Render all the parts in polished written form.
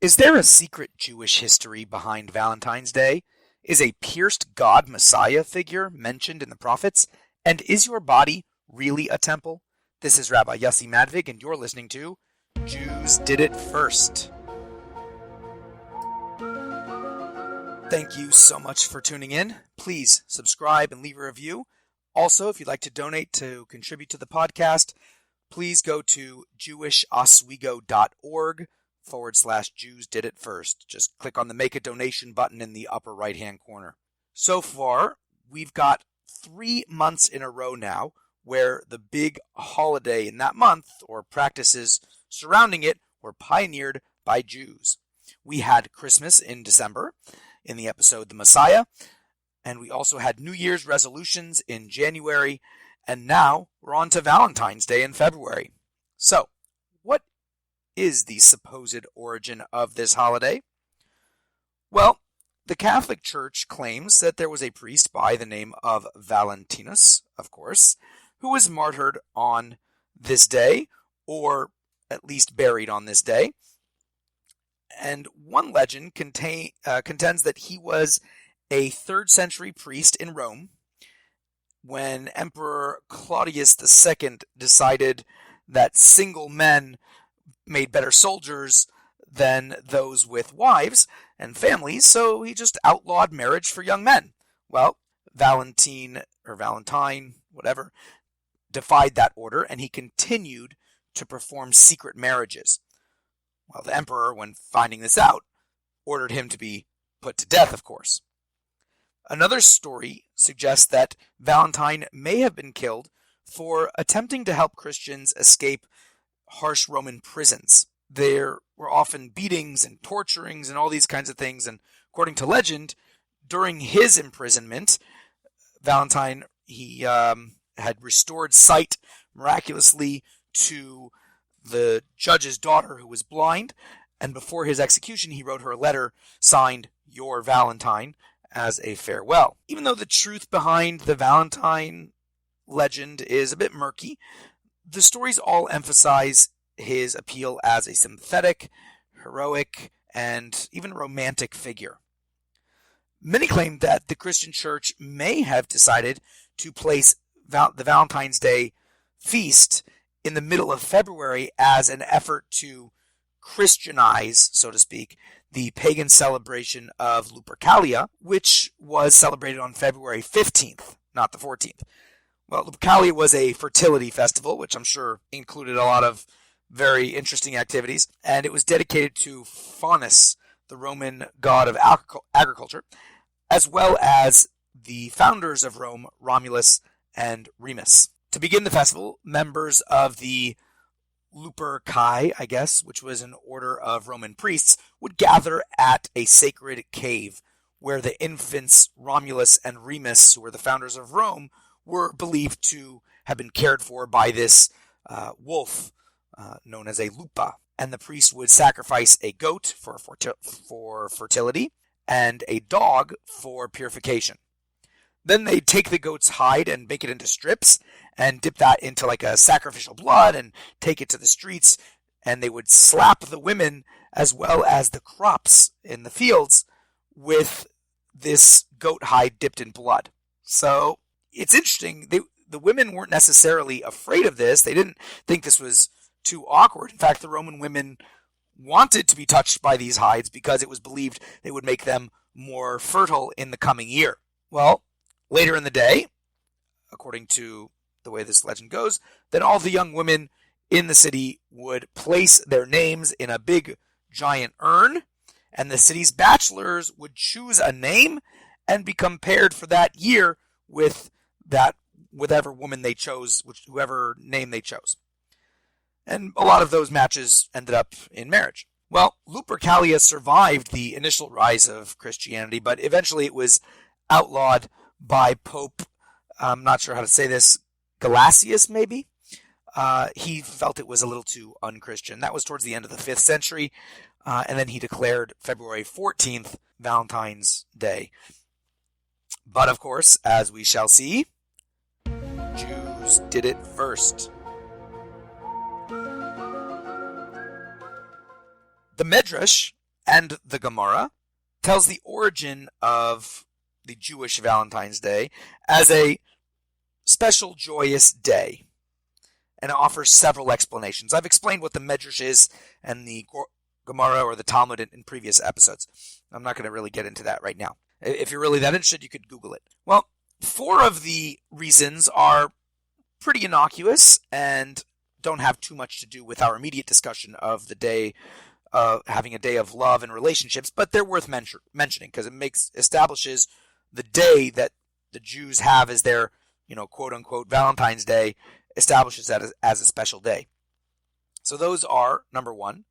Is there a secret Jewish history behind Valentine's Day? Is a pierced God Messiah figure mentioned in the prophets? And is your body really a temple? This is Rabbi Yossi Madvig, and you're listening to Jews Did It First. Thank you so much for tuning in. Please subscribe and leave a review. Also, if you'd like to donate to contribute to the podcast, please go to jewisoswego.org/Jews Did It First. Just click on the Make a Donation button in the upper right-hand corner. So far, we've got 3 months in a row now where the big holiday in that month, or practices surrounding it, were pioneered by Jews. We had Christmas in December in the episode The Messiah, and we also had New Year's resolutions in January, and now we're on to Valentine's Day in February. So, what is the supposed origin of this holiday? Well, the Catholic Church claims that there was a priest by the name of Valentinus, of course, who was martyred on this day, or at least buried on this day. And one legend contends that he was a 3rd century priest in Rome when Emperor Claudius II decided that single men made better soldiers than those with wives and families, so he just outlawed marriage for young men. Well, Valentine, whatever, defied that order, and he continued to perform secret marriages. Well, the emperor, when finding this out, ordered him to be put to death, of course. Another story suggests that Valentine may have been killed for attempting to help Christians escape harsh Roman prisons. There were often beatings and torturings and all these kinds of things, and according to legend, during his imprisonment, Valentine, he had restored sight miraculously to the judge's daughter who was blind, and before his execution he wrote her a letter signed "Your Valentine" as a farewell. Even though the truth behind the Valentine legend is a bit murky, the stories all emphasize his appeal as a sympathetic, heroic, and even romantic figure. Many claim that the Christian Church may have decided to place the Valentine's Day feast in the middle of February as an effort to Christianize, so to speak, the pagan celebration of Lupercalia, which was celebrated on February 15th, not the 14th. Well, Lupercalia was a fertility festival, which I'm sure included a lot of very interesting activities, and it was dedicated to Faunus, the Roman god of agriculture, as well as the founders of Rome, Romulus and Remus. To begin the festival, members of the Luperci, I guess, which was an order of Roman priests, would gather at a sacred cave where the infants Romulus and Remus, who were the founders of Rome, were believed to have been cared for by this wolf known as a lupa. And the priest would sacrifice a goat for fertility and a dog for purification. Then they'd take the goat's hide and make it into strips and dip that into like a sacrificial blood and take it to the streets, and they would slap the women as well as the crops in the fields with this goat hide dipped in blood. So it's interesting. The women weren't necessarily afraid of this. They didn't think this was too awkward. In fact, the Roman women wanted to be touched by these hides because it was believed they would make them more fertile in the coming year. Well, later in the day, according to the way this legend goes, then all the young women in the city would place their names in a big giant urn, and the city's bachelors would choose a name and become paired for that year with whatever woman they chose, whoever name they chose. And a lot of those matches ended up in marriage. Well, Lupercalia survived the initial rise of Christianity, but eventually it was outlawed by Pope, I'm not sure how to say this, Gelasius maybe? He felt it was a little too unchristian. That was towards the end of the 5th century, and then he declared February 14th Valentine's Day. But of course, as we shall see, Jews did it first. The Medrash and the Gemara tells the origin of the Jewish Valentine's Day as a special joyous day, and it offers several explanations. I've explained what the Medrash is and the Gemara or the Talmud in previous episodes. I'm not going to really get into that right now. If you're really that interested, you could Google it. Well, 4 of the reasons are pretty innocuous and don't have too much to do with our immediate discussion of the day, having a day of love and relationships, but they're worth mentioning because it establishes the day that the Jews have as their, quote unquote Valentine's Day, establishes that as a special day. So those are, number 1,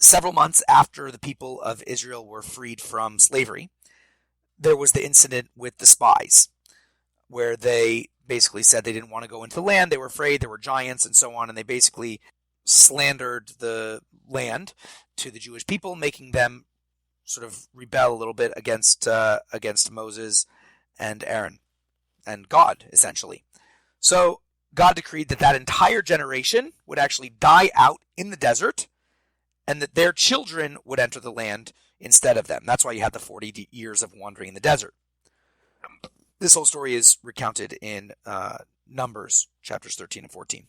several months after the people of Israel were freed from slavery, there was the incident with the spies, where they basically said they didn't want to go into the land, they were afraid, there were giants and so on, and they basically slandered the land to the Jewish people, making them sort of rebel a little bit against Moses and Aaron and God, essentially. So God decreed that entire generation would actually die out in the desert, and that their children would enter the land instead of them. That's why you had the 40 years of wandering in the desert. This whole story is recounted in Numbers, chapters 13 and 14.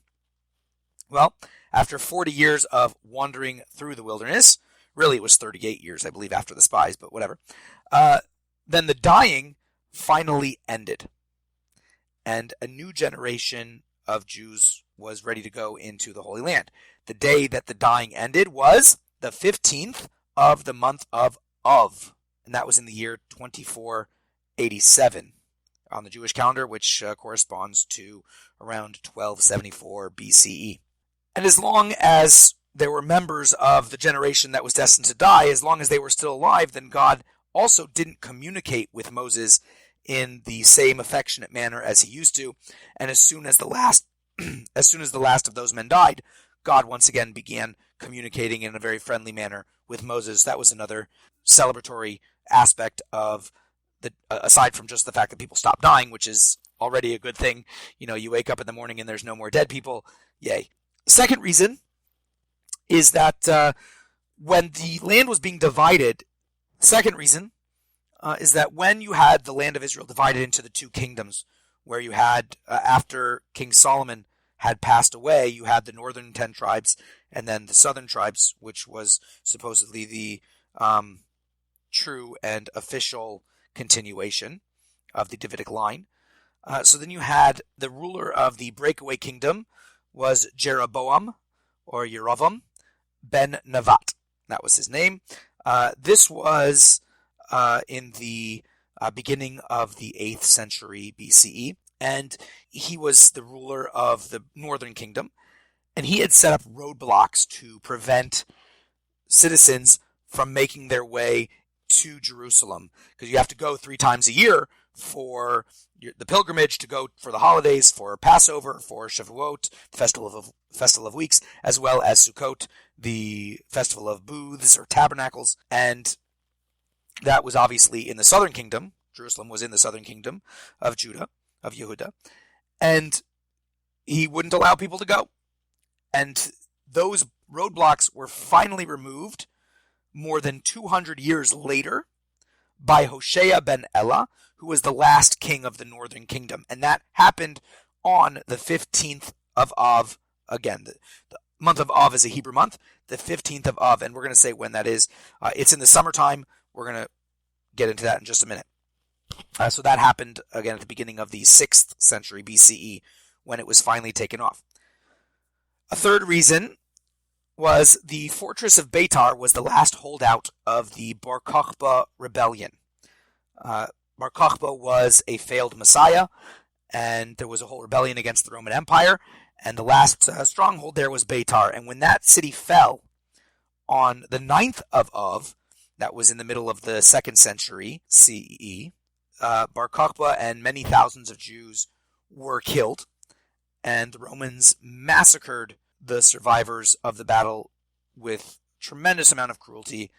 Well, after 40 years of wandering through the wilderness, really it was 38 years, I believe, after the spies, but whatever, then the dying finally ended, and a new generation of Jews was ready to go into the Holy Land. The day that the dying ended was the 15th of the month of Av, and that was in the year 2487 on the Jewish calendar, which corresponds to around 1274 BCE. And as long as there were members of the generation that was destined to die, as long as they were still alive, then God also didn't communicate with Moses in the same affectionate manner as he used to. And as soon as the last of those men died, God once again began communicating in a very friendly manner with Moses. That was another celebratory aspect of aside from just the fact that people stopped dying, which is already a good thing. You wake up in the morning and there's no more dead people. Yay. Second reason is that when the land was being divided, second reason is that when you had the land of Israel divided into the 2 kingdoms, where you had, after King Solomon had passed away, you had the northern 10 tribes and then the southern tribes, which was supposedly the true and official continuation of the Davidic line. So then you had the ruler of the breakaway kingdom was Jeroboam, or Yerovam, ben Nevat. That was his name. This was in the beginning of the 8th century BCE, and he was the ruler of the northern kingdom, and he had set up roadblocks to prevent citizens from making their way to Jerusalem, because you have to go 3 times a year for the pilgrimage, to go for the holidays, for Passover, for Shavuot, the Festival of Weeks, as well as Sukkot, the Festival of Booths or Tabernacles. And that was obviously in the southern kingdom. Jerusalem was in the southern kingdom of Judah, of Yehuda. And he wouldn't allow people to go. And those roadblocks were finally removed more than 200 years later by Hoshea ben Elah, who was the last king of the northern kingdom. And that happened on the 15th of Av. Again, the month of Av is a Hebrew month, the 15th of Av, and we're going to say when that is. It's in the summertime. We're going to get into that in just a minute. So that happened, again, at the beginning of the 6th century BCE, when it was finally taken off. A third reason was the fortress of Beitar was the last holdout of the Bar Kokhba rebellion. Bar Kokhba was a failed messiah, and there was a whole rebellion against the Roman Empire, and the last stronghold there was Beitar. And when that city fell on the 9th of Av, that was in the middle of the 2nd century CE, Bar Kokhba and many thousands of Jews were killed, and the Romans massacred the survivors of the battle with tremendous amount of cruelty,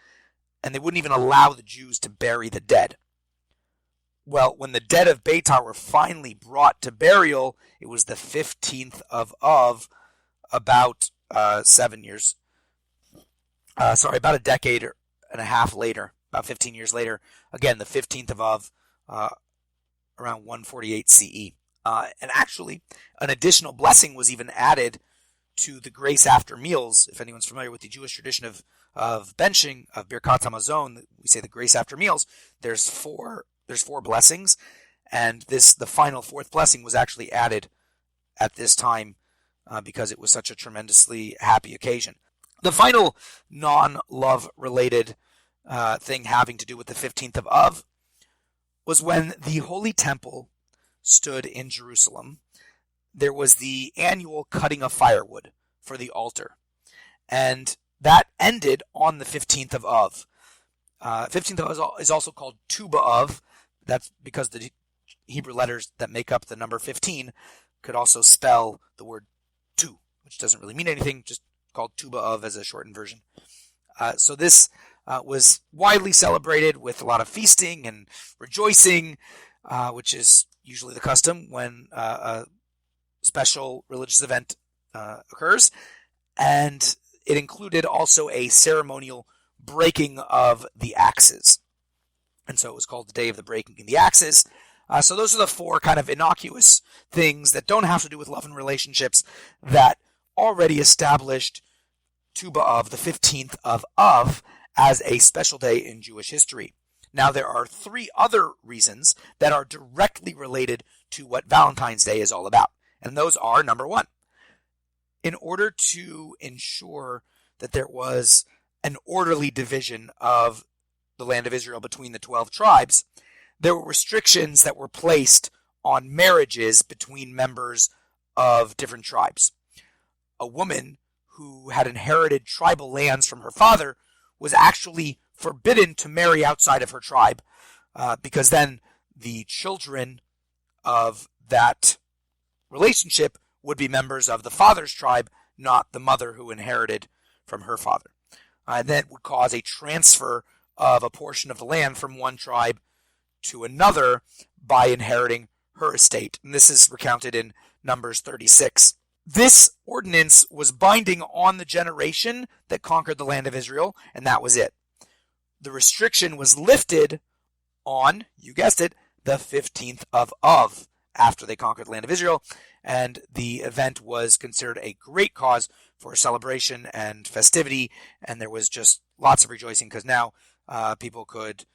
and they wouldn't even allow the Jews to bury the dead. Well, when the dead of Beitar were finally brought to burial, it was the 15th of Av, about about a decade and a half later, about 15 years later, again, the 15th of Av, around 148 CE. And actually, an additional blessing was even added to the grace after meals. If anyone's familiar with the Jewish tradition of benching, of Birkat Hamazon, we say the grace after meals, there's four blessings, and the final fourth blessing was actually added at this time because it was such a tremendously happy occasion. The final non-love related thing having to do with the 15th of Av was when the Holy Temple stood in Jerusalem. There was the annual cutting of firewood for the altar, and that ended on the 15th of Av. 15th of Av is also called Tu B'Av. That's because the Hebrew letters that make up the number 15 could also spell the word tu, which doesn't really mean anything, just called Tu B'Av as a shortened version. So this was widely celebrated with a lot of feasting and rejoicing, which is usually the custom when a special religious event occurs. And it included also a ceremonial breaking of the axes. And so it was called the Day of the Breaking of the Axes. So those are the four kind of innocuous things that don't have to do with love and relationships that already established Tu B'Av, the 15th of Av, as a special day in Jewish history. Now there are three other reasons that are directly related to what Valentine's Day is all about. And those are, number one, in order to ensure that there was an orderly division of the land of Israel between the 12 tribes, there were restrictions that were placed on marriages between members of different tribes. A woman who had inherited tribal lands from her father was actually forbidden to marry outside of her tribe, because then the children of that relationship would be members of the father's tribe, not the mother who inherited from her father. And that would cause a transfer of a portion of the land from one tribe to another by inheriting her estate. And this is recounted in Numbers 36. This ordinance was binding on the generation that conquered the land of Israel, and that was it. The restriction was lifted on, you guessed it, the 15th of Av, after they conquered the land of Israel, and the event was considered a great cause for celebration and festivity, and there was just lots of rejoicing because now people could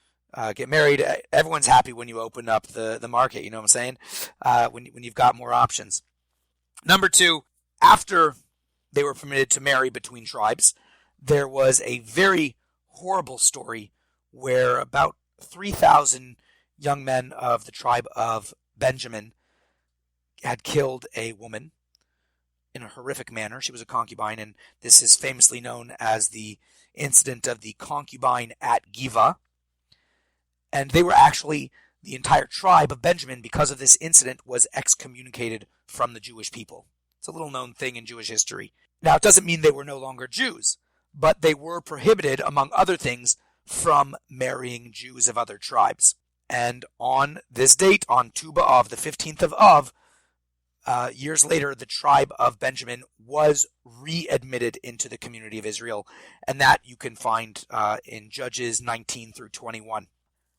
get married. Everyone's happy when you open up the market, you know what I'm saying? When you've got more options. Number two, after they were permitted to marry between tribes, there was a very horrible story where about 3,000 young men of the tribe of Benjamin had killed a woman in a horrific manner. She was a concubine, and this is famously known as the incident of the concubine at Giva. And they were actually, the entire tribe of Benjamin, because of this incident, was excommunicated from the Jewish people. It's a little known thing in Jewish history. Now, it doesn't mean they were no longer Jews, but they were prohibited, among other things, from marrying Jews of other tribes. And on this date, on Tu B'Av, the 15th of Av, years later, the tribe of Benjamin was readmitted into the community of Israel, and that you can find in Judges 19 through 21.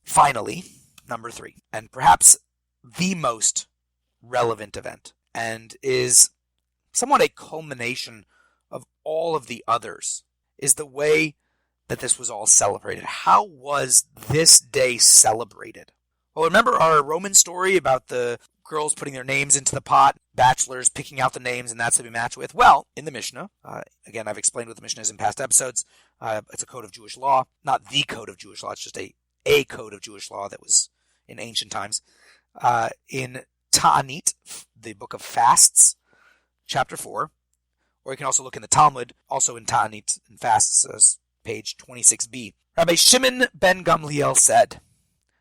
Finally, number three, and perhaps the most relevant event, and is somewhat a culmination of all of the others, is the way that this was all celebrated. How was this day celebrated? Well, remember our Roman story about the girls putting their names into the pot, bachelors picking out the names, and that's who we match with? Well, in the Mishnah, again, I've explained what the Mishnah is in past episodes. It's a code of Jewish law, not the code of Jewish law. It's just a code of Jewish law that was in ancient times. In Ta'anit, the book of fasts, chapter 4, or you can also look in the Talmud, also in Ta'anit and fasts, page 26b. Rabbi Shimon ben Gamliel said,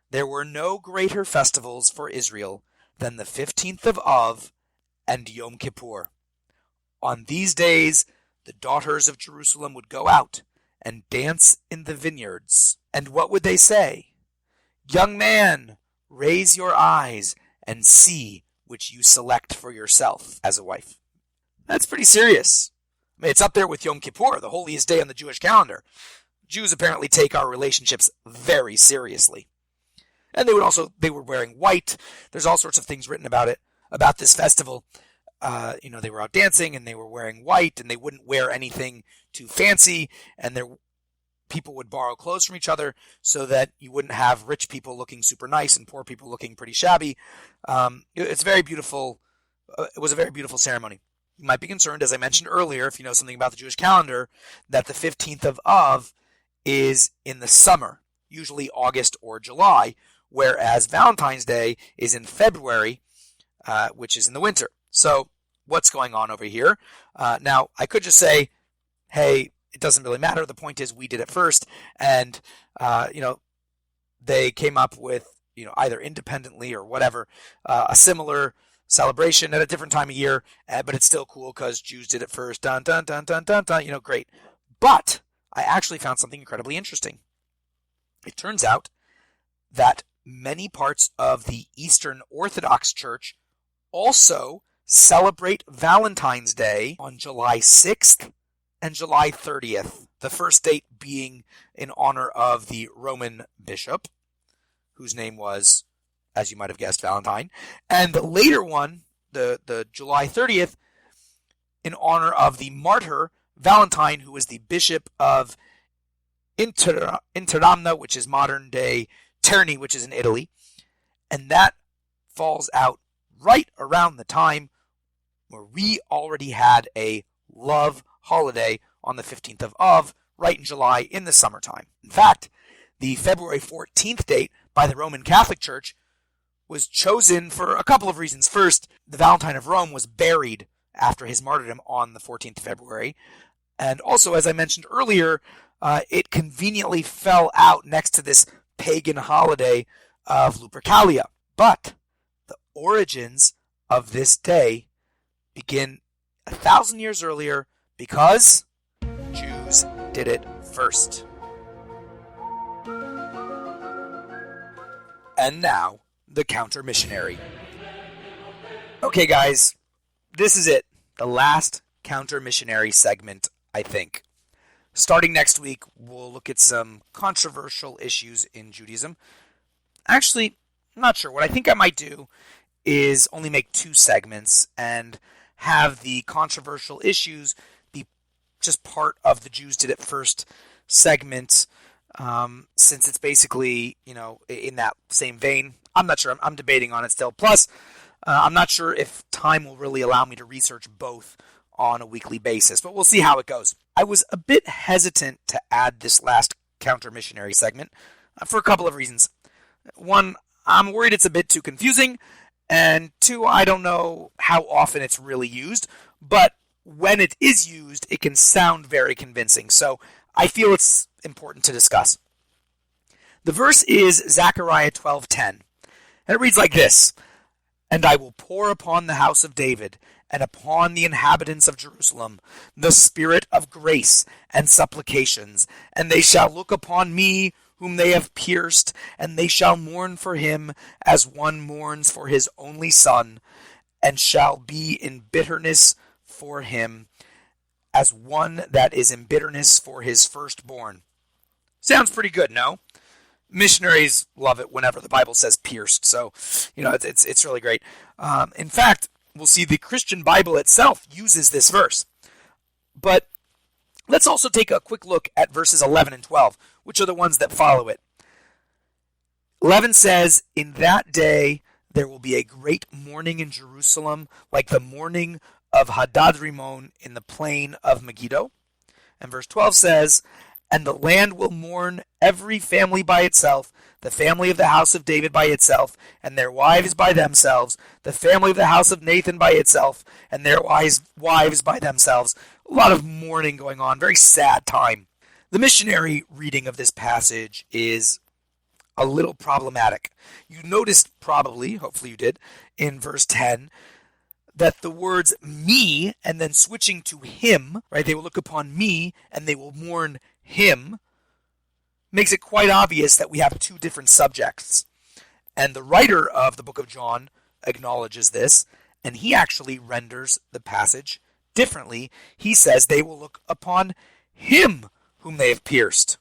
"There were no greater festivals for Israel than the 15th of Av and Yom Kippur. On these days, the daughters of Jerusalem would go out and dance in the vineyards. And what would they say? 'Young man, raise your eyes and see which you select for yourself as a wife.'" That's pretty serious. I mean, it's up there with Yom Kippur, the holiest day on the Jewish calendar. Jews apparently take our relationships very seriously. And they were wearing white. There's all sorts of things written about it, about this festival. They were out dancing and they were wearing white and they wouldn't wear anything too fancy, and people would borrow clothes from each other so that you wouldn't have rich people looking super nice and poor people looking pretty shabby. It's very beautiful. It was a very beautiful ceremony. You might be concerned, as I mentioned earlier, if you know something about the Jewish calendar, that the 15th of Av is in the summer, usually August or July, whereas Valentine's Day is in February, which is in the winter. So what's going on over here? Now, I could just say, hey, it doesn't really matter. The point is we did it first, and they came up with either independently or whatever a similar celebration at a different time of year, but it's still cool because Jews did it first. Dun dun dun dun dun dun. Great. But I actually found something incredibly interesting. It turns out that many parts of the Eastern Orthodox Church also celebrate Valentine's Day on July 6th and July 30th, the first date being in honor of the Roman bishop, whose name was, as you might have guessed, Valentine, and the later one, the July 30th, in honor of the martyr Valentine, who was the bishop of Interamna, which is modern-day Terni, which is in Italy, and that falls out right around the time where we already had a love holiday on the 15th of Av, right in July in the summertime. In fact, the February 14th date by the Roman Catholic Church was chosen for a couple of reasons. First, the Valentine of Rome was buried after his martyrdom on the 14th of February. And also, as I mentioned earlier, it conveniently fell out next to this pagan holiday of Lupercalia. But the origins of this day begin 1,000 years earlier because Jews did it first. And now, the counter-missionary. Okay, guys, this is it. The last counter-missionary segment, I think. Starting next week, we'll look at some controversial issues in Judaism. Actually, I'm not sure. What I think I might do is only make 2 segments and have the controversial issues be just part of the Jews Did It First segment, since it's basically, in that same vein. I'm not sure. I'm debating on it still. Plus, I'm not sure if time will really allow me to research both on a weekly basis, but we'll see how it goes. I was a bit hesitant to add this last counter-missionary segment for a couple of reasons. One, I'm worried it's a bit too confusing, and 2, I don't know how often it's really used, but when it is used, it can sound very convincing, so I feel it's important to discuss. The verse is Zechariah 12:10, and it reads like this: "And I will pour upon the house of David and upon the inhabitants of Jerusalem the spirit of grace and supplications, and they shall look upon me whom they have pierced, and they shall mourn for him as one mourns for his only son, and shall be in bitterness for him as one that is in bitterness for his firstborn." Sounds pretty good, no? Missionaries love it whenever the Bible says pierced, so it's really great. In fact, we'll see the Christian Bible itself uses this verse. But let's also take a quick look at verses 11 and 12, which are the ones that follow it. 11 says, "In that day there will be a great mourning in Jerusalem, like the mourning of Hadad-rimon in the plain of Megiddo." And verse 12 says, "And the land will mourn, every family by itself, the family of the house of David by itself, and their wives by themselves, the family of the house of Nathan by itself, and their wives by themselves." A lot of mourning going on, very sad time. The missionary reading of this passage is a little problematic. You noticed probably, hopefully you did, in verse 10, that the words me, and then switching to him, right? They will look upon me, and they will mourn him, makes it quite obvious that we have 2 different subjects. And the writer of the book of John acknowledges this, and he actually renders the passage differently. He says they will look upon him whom they have pierced.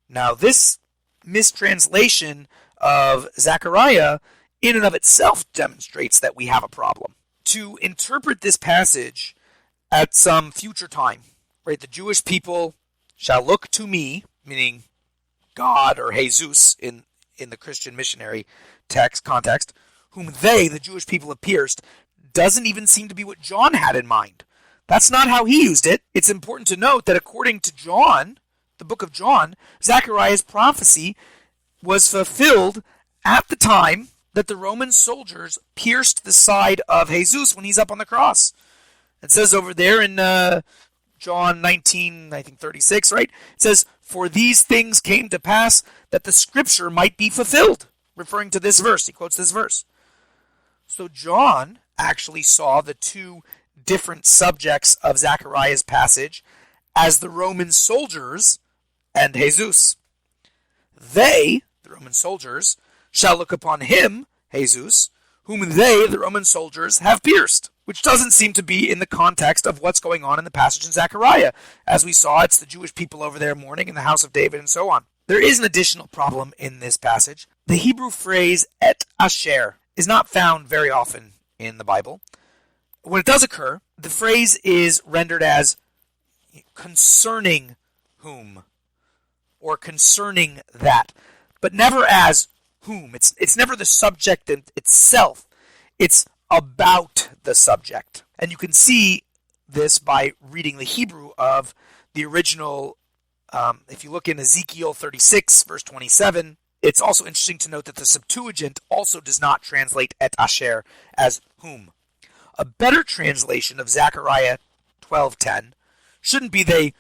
Now, this mistranslation of Zechariah in and of itself demonstrates that we have a problem. To interpret this passage at some future time, right? The Jewish people shall look to me, meaning God or Jesus in the Christian missionary context, whom they, the Jewish people, have pierced, doesn't even seem to be what John had in mind. That's not how he used it. It's important to note that according to John, the book of John, Zechariah's prophecy was fulfilled at the time that the Roman soldiers pierced the side of Jesus when he's up on the cross. It says over there in John 19, I think 36, right? It says, "For these things came to pass that the scripture might be fulfilled," referring to this verse. He quotes this verse. So John actually saw the two different subjects of Zechariah's passage as the Roman soldiers and Jesus. They, the Roman soldiers, shall look upon him, Jesus, whom they, the Roman soldiers, have pierced. Which doesn't seem to be in the context of what's going on in the passage in Zechariah. As we saw, it's the Jewish people over there mourning in the house of David and so on. There is an additional problem in this passage. The Hebrew phrase et asher is not found very often in the Bible. When it does occur, the phrase is rendered as concerning whom or concerning that, but never as whom. It's never the subject itself. It's about the subject. And you can see this by reading the Hebrew of the original. If you look in Ezekiel 36, verse 27, it's also interesting to note that the Septuagint also does not translate et asher as whom. A better translation of Zechariah 12:10 shouldn't be "they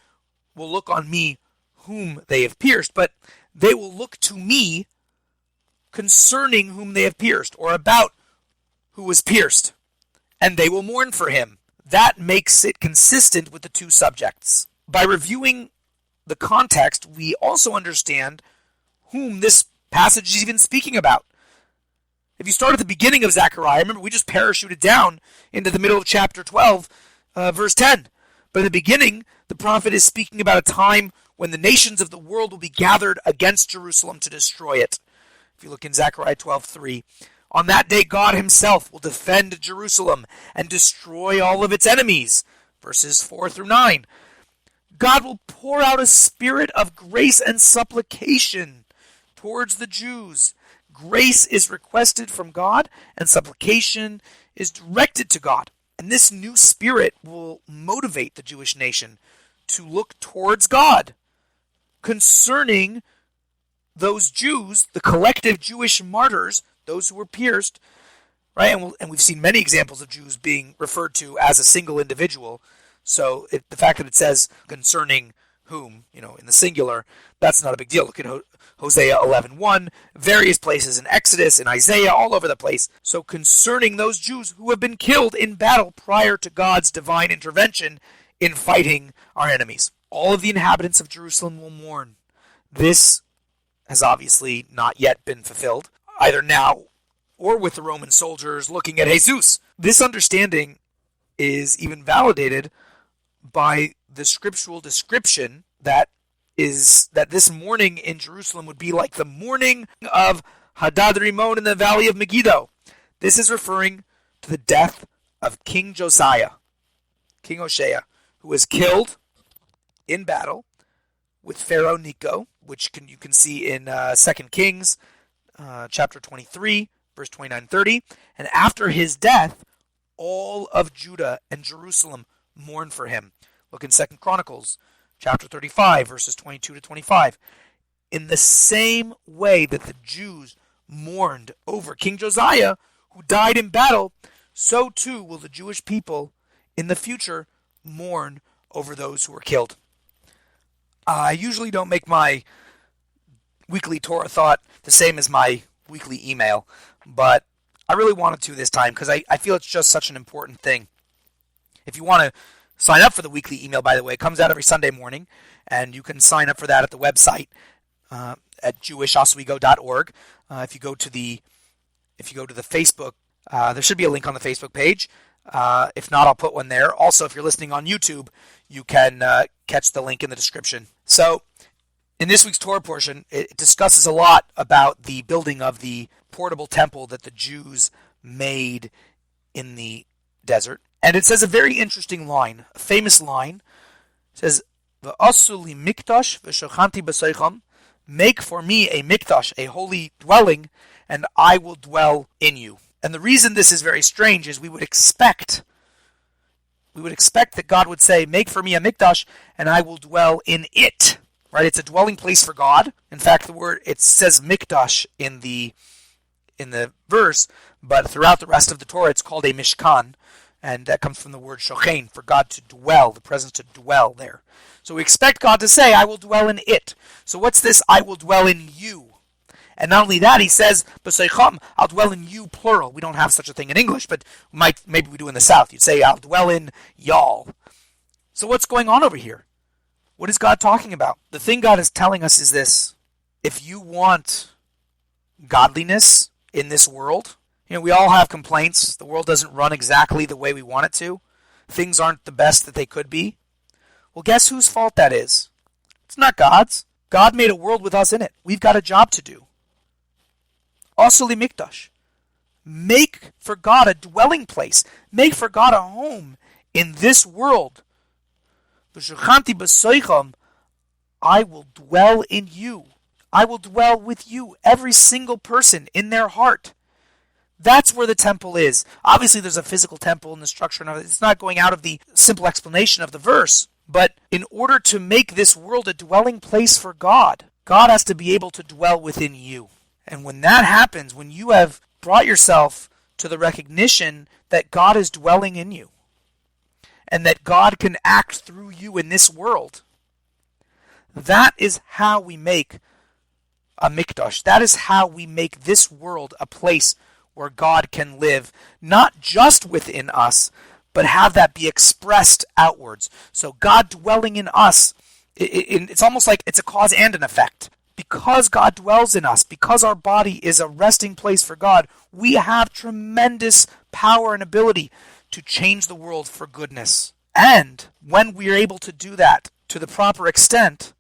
will look on me whom they have pierced," but "they will look to me concerning whom they have pierced," or about who was pierced, and they will mourn for him. That makes it consistent with the two subjects. By reviewing the context, we also understand whom this passage is even speaking about. If you start at the beginning of Zechariah, remember we just parachuted down into the middle of chapter 12, verse 10. But in the beginning, the prophet is speaking about a time when the nations of the world will be gathered against Jerusalem to destroy it. If you look in Zechariah 12:3, "On that day God himself will defend Jerusalem and destroy all of its enemies." Verses 4 through 9. "God will pour out a spirit of grace and supplication towards the Jews. Grace is requested from God, and supplication is directed to God. And this new spirit will motivate the Jewish nation to look towards God concerning those Jews, the collective Jewish martyrs, those who were pierced, right? And we've seen many examples of Jews being referred to as a single individual. So the fact that it says concerning whom, in the singular, that's not a big deal. Look at Hosea 11:1, various places in Exodus, in Isaiah, all over the place. So concerning those Jews who have been killed in battle prior to God's divine intervention in fighting our enemies. All of the inhabitants of Jerusalem will mourn. This has obviously not yet been fulfilled, either now or with the Roman soldiers looking at Jesus. This understanding is even validated by the scriptural description that this mourning in Jerusalem would be like the mourning of Hadad Rimon in the valley of Megiddo. This is referring to the death of King Josiah, King Hoshea, who was killed in battle with Pharaoh Necho, which you can see in 2 Kings chapter 23, verse 29-30. And after his death, all of Judah and Jerusalem mourned for him. Look in 2 Chronicles chapter 35, verses 22-25. In the same way that the Jews mourned over King Josiah, who died in battle, so too will the Jewish people in the future mourn over those who were killed. I usually don't make my weekly Torah thought the same as my weekly email, but I really wanted to this time because I feel it's just such an important thing. If you want to sign up for the weekly email, by the way, it comes out every Sunday morning, and you can sign up for that at the website at jewishoswego.org. If you go to the Facebook, there should be a link on the Facebook page. If not, I'll put one there. Also, if you're listening on YouTube, you can catch the link in the description. So, In this week's Torah portion, it discusses a lot about the building of the portable temple that the Jews made in the desert. And it says a very interesting line, a famous line. It says, "V'asu li mikdash v'shochanti b'seicham." Make for me a mikdash, a holy dwelling, and I will dwell in you. And the reason this is very strange is we would expect that God would say, make for me a mikdash, and I will dwell in it. Right? It's a dwelling place for God. In fact, it says mikdash in the verse, but throughout the rest of the Torah, it's called a mishkan, and that comes from the word shochen, for God to dwell, the presence to dwell there. So we expect God to say, I will dwell in it. So what's this, I will dwell in you? And not only that, he says, b'seicham, I'll dwell in you, plural. We don't have such a thing in English, but maybe we do in the South. You'd say, I'll dwell in y'all. So what's going on over here? What is God talking about? The thing God is telling us is this. If you want godliness in this world, we all have complaints. The world doesn't run exactly the way we want it to. Things aren't the best that they could be. Well, guess whose fault that is? It's not God's. God made a world with us in it. We've got a job to do. Also, li mikdash. Make for God a dwelling place. Make for God a home in this world. V'shochanti b'seicham, I will dwell in you. I will dwell with you, every single person in their heart. That's where the temple is. Obviously, there's a physical temple in the structure, and it's not going out of the simple explanation of the verse. But in order to make this world a dwelling place for God, God has to be able to dwell within you. And when that happens, when you have brought yourself to the recognition that God is dwelling in you, and that God can act through you in this world, that is how we make a mikdash. That is how we make this world a place where God can live, not just within us, but have that be expressed outwards. So God dwelling in us, it's almost like it's a cause and an effect. Because God dwells in us, because our body is a resting place for God, we have tremendous power and ability to change the world for goodness. And when we are able to do that to the proper extent,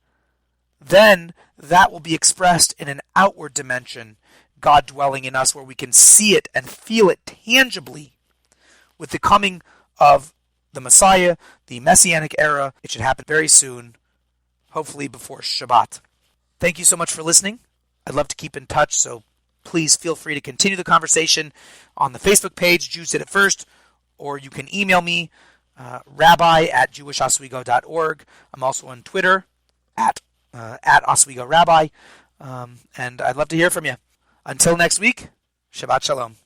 then that will be expressed in an outward dimension, God dwelling in us, where we can see it and feel it tangibly with the coming of the Messiah, the Messianic era. It should happen very soon, hopefully before Shabbat. Thank you so much for listening. I'd love to keep in touch, so please feel free to continue the conversation on the Facebook page, Jews Did It First, or you can email me, rabbi@jewishoswego.org. I'm also on Twitter, at Oswego Rabbi, and I'd love to hear from you. Until next week, Shabbat Shalom.